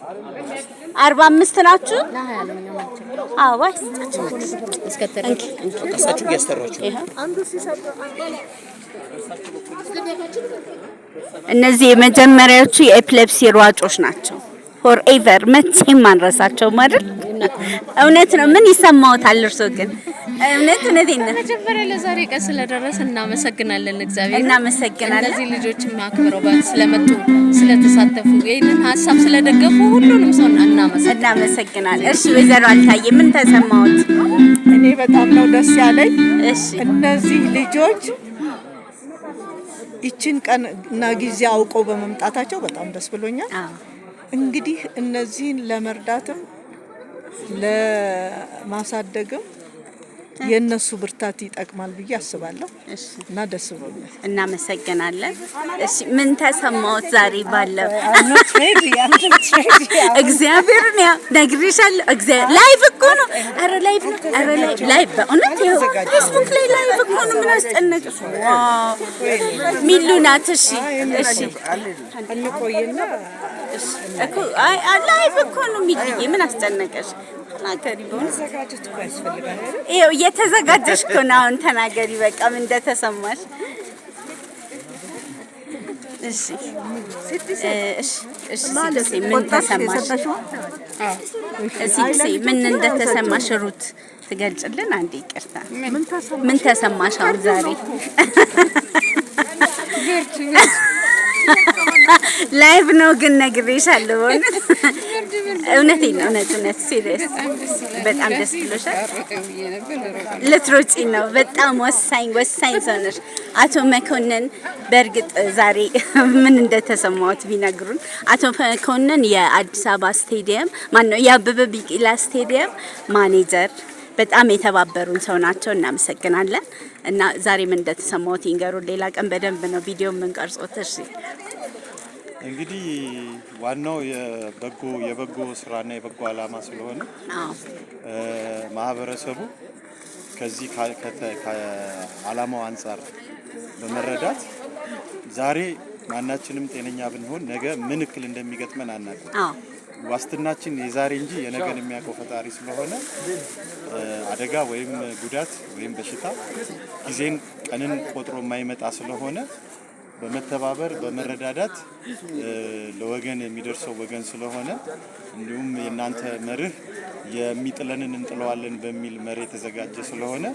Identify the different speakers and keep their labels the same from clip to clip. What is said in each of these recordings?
Speaker 1: 45 ናችሁ? አዎ
Speaker 2: እሳችሁ ያስተራችሁ
Speaker 1: እነዚህ የመጀመሪያዎቹ የኤፒሌፕሲ ሯጮች ናቸው። ፎርኤቨር መቼም ማንረሳቸው ማለት እውነት ነው። ምን ይሰማዎታል እርሶ ግን? እውነቴን ነው።
Speaker 3: መጀመሪያ ለዛሬ ቀን ስለደረሰ እናመሰግናለን እግዚአብሔር።
Speaker 1: እናመሰግናለን
Speaker 3: እነዚህ ልጆች ማክበረው ስለመጡ ስለተሳተፉ ይሄንን ሀሳብ ስለደገፉ ሁሉንም ሰው እናመሰግናለን።
Speaker 1: እሺ ወይዘሮ አልታየ ምን ተሰማዎት?
Speaker 4: እኔ በጣም ነው ደስ ያለኝ። እሺ እነዚህ ልጆች ይችን ቀን እና ጊዜ አውቀው በመምጣታቸው በጣም ደስ ብሎኛል። እንግዲህ እነዚህን ለመርዳትም ለማሳደግም የነሱ ብርታት ይጠቅማል ብዬ አስባለሁ እና ደስ ብሎኛል።
Speaker 1: እናመሰግናለን። እሺ ምን ተሰማዎት ዛሬ ባለው? እግዚአብሔርን ያ ነግሬሻለሁ። እግዚአብሔር ላይቭ እኮ ነው። ኧረ ላይቭ ነው። ኧረ ላይቭ በእውነት ፌስቡክ ላይ ላይቭ እኮ ነው። ምን አስጨነቅሽ? ሚሉ ናት። እሺ
Speaker 4: እንቆይና
Speaker 1: እኮ አይ ላይቭ እኮ ነው ሚልዬ። ምን አስጨነቀሽ? ተናገሪ።
Speaker 4: መዘጋጀት እኮ ያስፈልጋል።
Speaker 1: ይኸው እየተዘጋጀሽ እኮ ነው። አሁን ተናገሪ በቃ ምን እንደተሰማሽ። እሺ ምን ተሰማሽ? ምን እንደተሰማሽ ሩት ትገልጭልን አንዴ። ይቅርታ ምን ተሰማሽ አሁን ዛሬ? ላይቭ ነው ግን ነግሬሻለሁ። እውነቴን ነው። እውነት ሲሪየስ በጣም ደስ ብሎሻል። ልትሮጪ ነው። በጣም ወሳኝ ሰው ነሽ። አቶ መኮንን በእርግጥ ዛሬ ምን እንደተሰማዎት ቢነግሩን። አቶ መኮንን የአዲስ አበባ ስቴዲየም ማነው የአበበ ቢቂላ ስቴዲየም ማኔጀር በጣም የተባበሩን ሰው ናቸው። እናመሰግናለን። እና ዛሬ ምን እንደተሰማዎት ይንገሩን። ሌላ ቀን በደንብ ነው ቪዲዮ የምንቀርጸው። እሺ
Speaker 5: እንግዲህ ዋናው የበጎ ስራና የበጎ ዓላማ ስለሆነ ማህበረሰቡ ከዚህ ከዓላማው አንፃር በመረዳት ዛሬ ማናችንም ጤነኛ ብንሆን ነገ ምን እክል እንደሚገጥመን አናውቅም። ዋስትናችን የዛሬ እንጂ የነገን የሚያውቀው ፈጣሪ ስለሆነ አደጋ ወይም ጉዳት ወይም በሽታ ጊዜን ቀንን ቆጥሮ የማይመጣ ስለሆነ በመተባበር በመረዳዳት ለወገን የሚደርሰው ወገን ስለሆነ እንዲሁም የናንተ መርህ የሚጥለንን እንጥለዋለን በሚል መርህ የተዘጋጀ ስለሆነ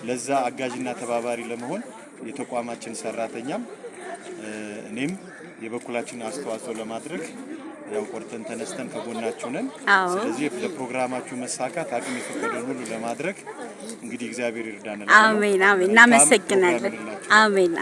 Speaker 5: ለዛ አጋዥና ተባባሪ ለመሆን የተቋማችን ሰራተኛም እኔም የበኩላችን አስተዋጽኦ ለማድረግ ያው ቆርጠን ተነስተን ከጎናችሁ ነን። ስለዚህ ለፕሮግራማችሁ መሳካት አቅም የፈቀደውን ሁሉ ለማድረግ እንግዲህ እግዚአብሔር ይርዳናል።
Speaker 1: አሜን። እናመሰግናለን። አሜን።